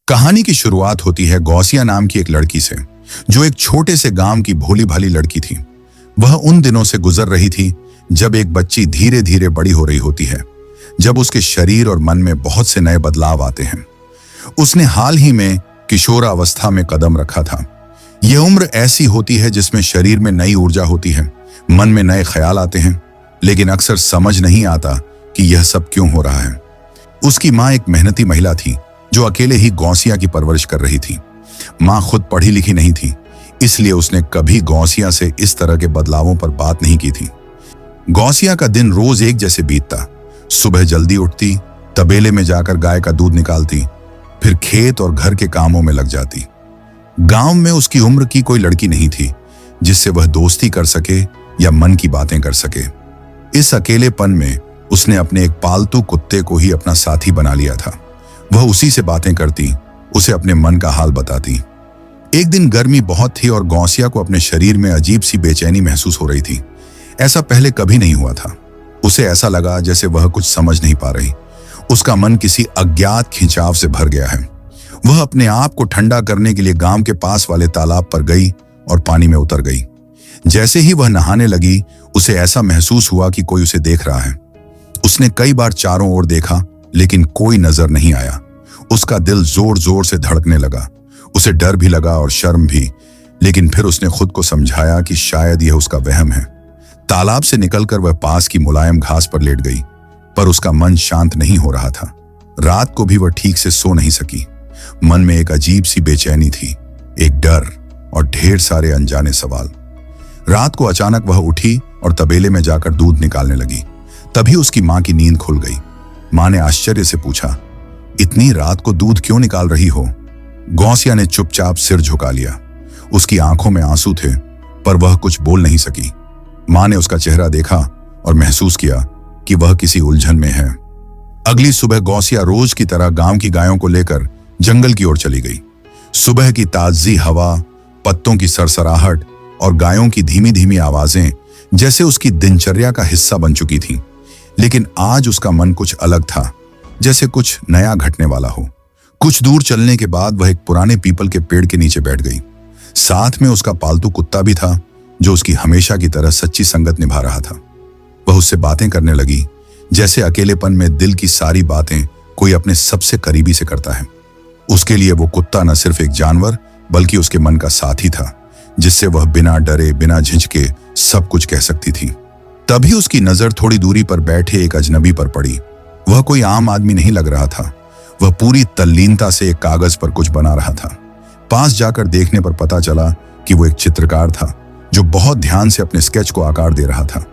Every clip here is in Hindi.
कहानी की शुरुआत होती है गौसिया नाम की एक लड़की से, जो एक छोटे से गांव की भोली भाली लड़की थी। वह उन दिनों से गुजर रही थी जब एक बच्ची धीरे धीरे बड़ी हो रही होती है, जब उसके शरीर और मन में बहुत से नए बदलाव आते हैं। उसने हाल ही में किशोरावस्था में कदम रखा था। यह उम्र ऐसी होती है जिसमें शरीर में नई ऊर्जा होती है, मन में नए ख्याल आते हैं, लेकिन अक्सर समझ नहीं आता कि यह सब क्यों हो रहा है। उसकी माँ एक मेहनती महिला थी जो अकेले ही गौसिया की परवरिश कर रही थी। माँ खुद पढ़ी लिखी नहीं थी, इसलिए उसने कभी गौसिया से इस तरह के बदलावों पर बात नहीं की थी। गौसिया का दिन रोज एक जैसे बीतता। सुबह जल्दी उठती, तबेले में जाकर गाय का दूध निकालती, फिर खेत और घर के कामों में लग जाती। गांव में उसकी उम्र की कोई लड़की नहीं थी जिससे वह दोस्ती कर सके या मन की बातें कर सके। इस अकेलेपन में उसने अपने एक पालतू कुत्ते को ही अपना साथी बना लिया था। वह उसी से बातें करती, उसे अपने मन का हाल बताती। एक दिन गर्मी बहुत थी और गौसिया को अपने शरीर में अजीब सी बेचैनी महसूस हो रही थी। ऐसा पहले कभी नहीं हुआ था। उसे ऐसा लगा जैसे वह कुछ समझ नहीं पा रही। उसका मन किसी अज्ञात खिंचाव से भर गया है। वह अपने आप को ठंडा करने के लिए गांव के पास वाले तालाब पर गई और पानी में उतर गई। जैसे ही वह नहाने लगी, उसे ऐसा महसूस हुआ कि कोई उसे देख रहा है। उसने कई बार चारों ओर देखा, लेकिन कोई नजर नहीं आया। उसका दिल जोर जोर से धड़कने लगा। उसे डर भी लगा और शर्म भी, लेकिन फिर उसने खुद को समझाया कि शायद यह उसका वहम है। तालाब से निकलकर वह पास की मुलायम घास पर लेट गई, पर उसका मन शांत नहीं हो रहा था। रात को भी वह ठीक से सो नहीं सकी। मन में एक अजीब सी बेचैनी थी, एक डर और ढेर सारे अनजाने सवाल। रात को अचानक वह उठी और तबेले में जाकर दूध निकालने लगी। तभी उसकी माँ की नींद खुल गई। माँ ने आश्चर्य से पूछा, इतनी रात को दूध क्यों निकाल रही हो? गौसिया ने चुपचाप सिर झुका लिया। उसकी आंखों में आंसू थे, पर वह कुछ बोल नहीं सकी। माँ ने उसका चेहरा देखा और महसूस किया कि वह किसी उलझन में है। अगली सुबह गौसिया रोज की तरह गांव की गायों को लेकर जंगल की ओर चली गई। सुबह की ताजी हवा, पत्तों की सरसराहट और गायों की धीमी धीमी आवाजें जैसे उसकी दिनचर्या का हिस्सा बन चुकी थीं। लेकिन आज उसका मन कुछ अलग था, जैसे कुछ नया घटने वाला हो। कुछ दूर चलने के बाद वह एक पुराने पीपल के पेड़ के नीचे बैठ गई। साथ में उसका पालतू कुत्ता भी था, जो उसकी हमेशा की तरह सच्ची संगत निभा रहा था। वह उससे बातें करने लगी, जैसे अकेलेपन में दिल की सारी बातें कोई अपने सबसे करीबी से करता है। उसके लिए वो कुत्ता न सिर्फ एक जानवर, बल्कि उसके मन का साथी था, जिससे वह बिना डरे बिना झिझके सब कुछ कह सकती थी। तभी उसकी नजर थोड़ी दूरी पर बैठे एक अजनबी पर पड़ी। वह कोई आम आदमी नहीं लग रहा था। वह पूरी तल्लीनता से एक कागज पर कुछ बना रहा था। पास जाकर देखने पर पता चला कि वो एक चित्रकार था, जो बहुत ध्यान से अपने स्केच को आकार दे रहा था।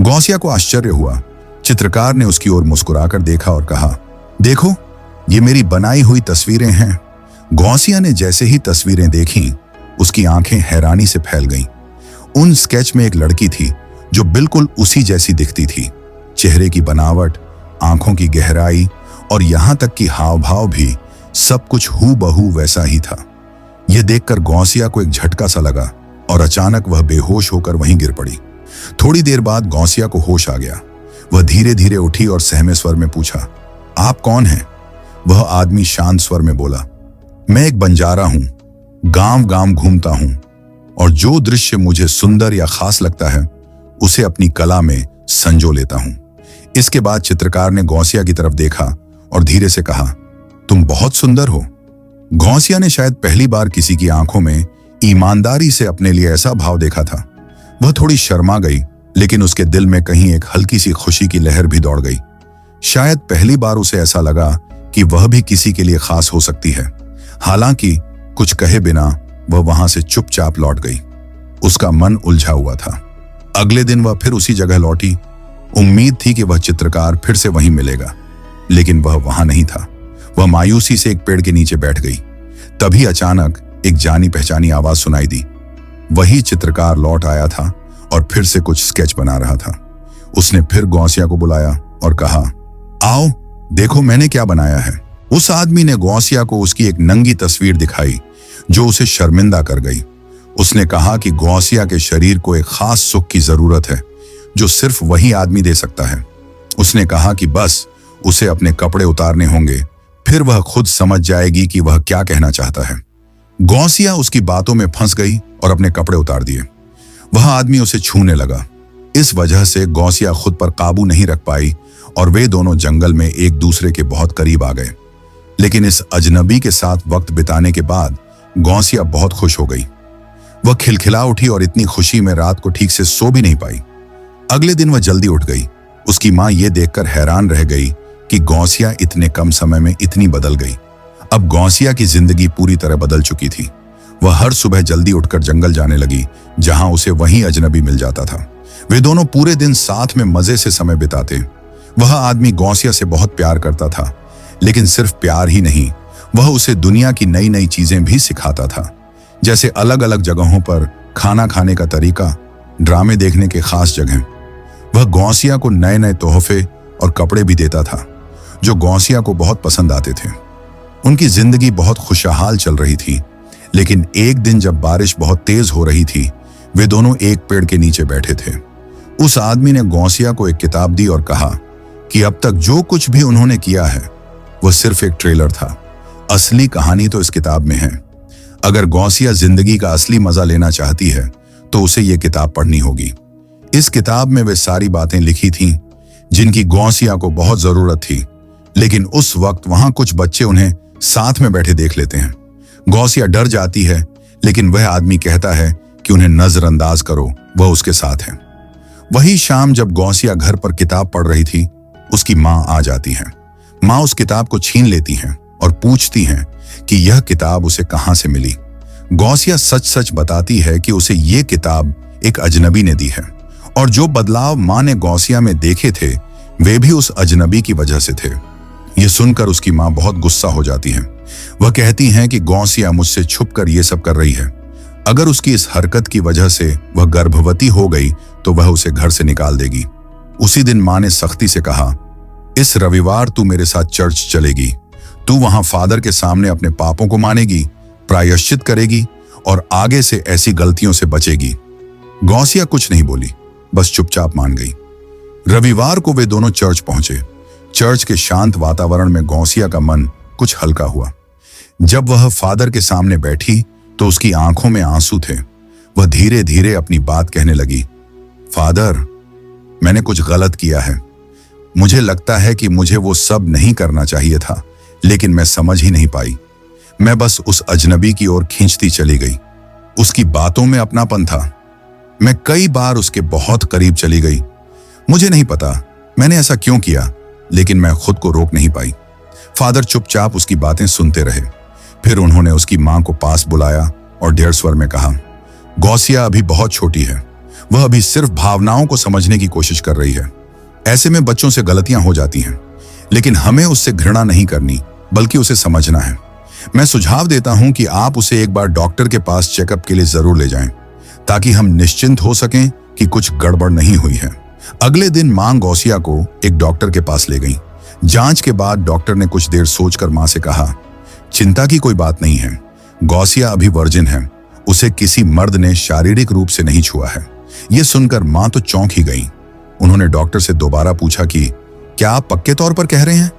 गौसिया को आश्चर्य हुआ। चित्रकार ने उसकी ओर मुस्कुराकर देखा और कहा, देखो, ये मेरी बनाई हुई तस्वीरें हैं। गौसिया ने जैसे ही तस्वीरें देखी, उसकी आंखें हैरानी से फैल गईं। उन स्केच में एक लड़की थी जो बिल्कुल उसी जैसी दिखती थी। चेहरे की बनावट, आंखों की गहराई और यहां तक कि हाव भाव भी, सब कुछ हूबहू वैसा ही था। यह देखकर गौसिया को एक झटका सा लगा और अचानक वह बेहोश होकर वहीं गिर पड़ी। थोड़ी देर बाद गौसिया को होश आ गया। वह धीरे धीरे उठी और सहमे स्वर में पूछा, आप कौन हैं? वह आदमी शांत स्वर में बोला, मैं एक बंजारा हूं, गांव गांव घूमता हूं और जो दृश्य मुझे सुंदर या खास लगता है उसे अपनी कला में संजो लेता हूं। इसके बाद चित्रकार ने गौसिया की तरफ देखा और धीरे से कहा, तुम बहुत सुंदर हो। गौसिया ने शायद पहली बार किसी की आंखों में ईमानदारी से अपने लिए ऐसा भाव देखा था। वह थोड़ी शर्मा गई, लेकिन उसके दिल में कहीं एक हल्की सी खुशी की लहर भी दौड़ गई। शायद पहली बार उसे ऐसा लगा कि वह भी किसी के लिए खास हो सकती है। हालांकि कुछ कहे बिना वह वहां से चुपचाप लौट गई। उसका मन उलझा हुआ था। अगले दिन वह फिर उसी जगह लौटी। उम्मीद थी कि वह चित्रकार फिर से वहीं मिलेगा, लेकिन वह वहां नहीं था। वह मायूसी से एक पेड़ के नीचे बैठ गई। तभी अचानक एक जानी पहचानी आवाज सुनाई दी। वही चित्रकार लौट आया था और फिर से कुछ स्केच बना रहा था। उसने फिर गौसिया को बुलाया और कहा, आओ देखो मैंने क्या बनाया है। उस आदमी ने गौसिया को उसकी एक नंगी तस्वीर दिखाई, जो उसे शर्मिंदा कर गई। उसने कहा कि गौसिया के शरीर को एक खास सुख की जरूरत है, जो सिर्फ वही आदमी दे सकता है। उसने कहा कि बस उसे अपने कपड़े उतारने होंगे, फिर वह खुद समझ जाएगी कि वह क्या कहना चाहता है। गौसिया उसकी बातों में फंस गई और अपने कपड़े उतार दिए। वह आदमी उसे छूने लगा। इस वजह से गौसिया खुद पर काबू नहीं रख पाई और वे दोनों जंगल में एक दूसरे के बहुत करीब आ गए। लेकिन इस अजनबी के साथ वक्त बिताने के बाद गौसिया बहुत खुश हो गई। वह खिलखिला उठी और इतनी खुशी में रात को ठीक से सो भी नहीं पाई। अगले दिन वह जल्दी उठ गई। उसकी माँ ये देखकर हैरान रह गई कि गौसिया इतने कम समय में इतनी बदल गई। अब गौसिया की जिंदगी पूरी तरह बदल चुकी थी। वह हर सुबह जल्दी उठकर जंगल जाने लगी, जहां उसे वहीं अजनबी मिल जाता था। वे दोनों पूरे दिन साथ में मजे से समय बिताते। वह आदमी गौसिया से बहुत प्यार करता था, लेकिन सिर्फ प्यार ही नहीं, वह उसे दुनिया की नई नई चीजें भी सिखाता था, जैसे अलग अलग जगहों पर खाना खाने का तरीका, ड्रामे देखने के खास जगह। वह गौसिया को नए नए तोहफे और कपड़े भी देता था, जो गौसिया को बहुत पसंद आते थे। उनकी जिंदगी बहुत खुशहाल चल रही थी। लेकिन एक दिन जब बारिश बहुत तेज हो रही थी, वे दोनों एक पेड़ के नीचे बैठे थे। उस आदमी ने गौसिया को एक किताब दी और कहा कि अब तक जो कुछ भी उन्होंने किया है वह सिर्फ एक ट्रेलर था। असली कहानी तो इस किताब में है। अगर गौसिया जिंदगी का असली मजा लेना चाहती है तो उसे यह किताब पढ़नी होगी। इस किताब में वे सारी बातें लिखी थीं जिनकी गौसिया को बहुत जरूरत थी। लेकिन उस वक्त वहां कुछ बच्चे उन्हें साथ में बैठे देख लेते हैं। गौसिया डर जाती है, लेकिन वह आदमी कहता है कि उन्हें नजरअंदाज करो, वह उसके साथ है। वही शाम जब गौसिया घर पर किताब पढ़ रही थी, उसकी माँ आ जाती है। माँ उस किताब को छीन लेती हैं और पूछती हैं कि यह किताब उसे कहाँ से मिली। गौसिया सच सच बताती है कि उसे ये किताब एक अजनबी ने दी है, और जो बदलाव माँ ने गौसिया में देखे थे वे भी उस अजनबी की वजह से थे। ये सुनकर उसकी माँ बहुत गुस्सा हो जाती है। वह कहती हैं कि गौसिया मुझसे छुपकर ये सब कर रही है। अगर उसकी इस हरकत की वजह से वह गर्भवती हो गई तो वह उसे घर से निकाल देगी। उसी दिन माँ ने सख्ती से कहा, इस रविवार तू मेरे साथ चर्च चलेगी। तू वहां फादर के सामने अपने पापों को मानेगी, प्रायश्चित करेगी और आगे से ऐसी गलतियों से बचेगी। गौसिया कुछ नहीं बोली, बस चुपचाप मान गई। रविवार को वे दोनों चर्च पहुंचे। चर्च के शांत वातावरण में गौसिया का मन कुछ हल्का हुआ। जब वह फादर के सामने बैठी तो उसकी आंखों में आंसू थे। वह धीरे धीरे अपनी बात कहने लगी, फादर, मैंने कुछ गलत किया है। मुझे लगता है कि मुझे वो सब नहीं करना चाहिए था, लेकिन मैं समझ ही नहीं पाई। मैं बस उस अजनबी की ओर खींचती चली गई। उसकी बातों में अपनापन था। मैं कई बार उसके बहुत करीब चली गई। मुझे नहीं पता मैंने ऐसा क्यों किया, लेकिन मैं खुद को रोक नहीं पाई। फादर चुपचाप उसकी बातें सुनते रहे। फिर उन्होंने उसकी मां को पास बुलाया और ढेर स्वर में कहा, गौसिया अभी बहुत छोटी है। वह अभी सिर्फ भावनाओं को समझने की कोशिश कर रही है। ऐसे में बच्चों से गलतियां हो जाती हैं, लेकिन हमें उससे घृणा नहीं करनी, बल्कि उसे समझना है। मैं सुझाव देता हूं कि आप उसे एक बार डॉक्टर के पास चेकअप के लिए जरूर ले जाएं, ताकि हम निश्चिंत हो सकें कि कुछ गड़बड़ नहीं हुई है। अगले दिन मां गौसिया को एक डॉक्टर के पास ले गई। जांच के बाद डॉक्टर ने कुछ देर सोचकर मां से कहा, चिंता की कोई बात नहीं है। गौसिया अभी वर्जिन है। उसे किसी मर्द ने शारीरिक रूप से नहीं छुआ है। यह सुनकर मां तो चौंक ही गई। उन्होंने डॉक्टर से दोबारा पूछा कि क्या आप पक्के तौर पर कह रहे हैं?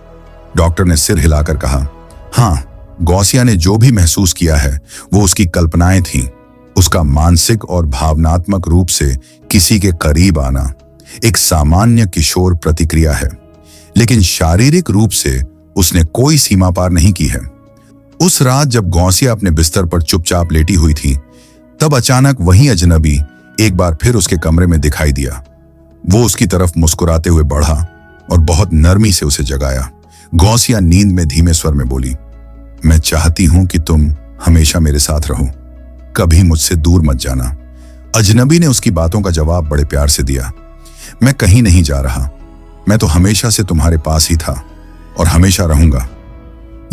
डॉक्टर ने सिर हिलाकर कहा, हाँ, गौसिया ने जो भी महसूस किया है वो उसकी कल्पनाएं थीं। उसका मानसिक और भावनात्मक रूप से किसी के करीब आना एक सामान्य किशोर प्रतिक्रिया है, लेकिन शारीरिक रूप से उसने कोई सीमा पार नहीं की है। उस रात जब गौसिया अपने बिस्तर पर चुपचाप लेटी हुई थी, तब अचानक वही अजनबी एक बार फिर उसके कमरे में दिखाई दिया। वो उसकी तरफ मुस्कुराते हुए बढ़ा और बहुत नरमी से उसे जगाया। गौसिया नींद में धीमे स्वर में बोली, मैं चाहती हूं कि तुम हमेशा मेरे साथ रहो, कभी मुझसे दूर मत जाना। अजनबी ने उसकी बातों का जवाब बड़े प्यार से दिया, मैं कहीं नहीं जा रहा, मैं तो हमेशा से तुम्हारे पास ही था और हमेशा रहूंगा।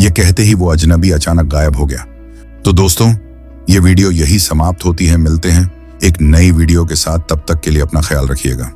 यह कहते ही वो अजनबी अचानक गायब हो गया। तो दोस्तों, ये वीडियो यही समाप्त होती है। मिलते हैं एक नई वीडियो के साथ, तब तक के लिए अपना ख्याल रखिएगा।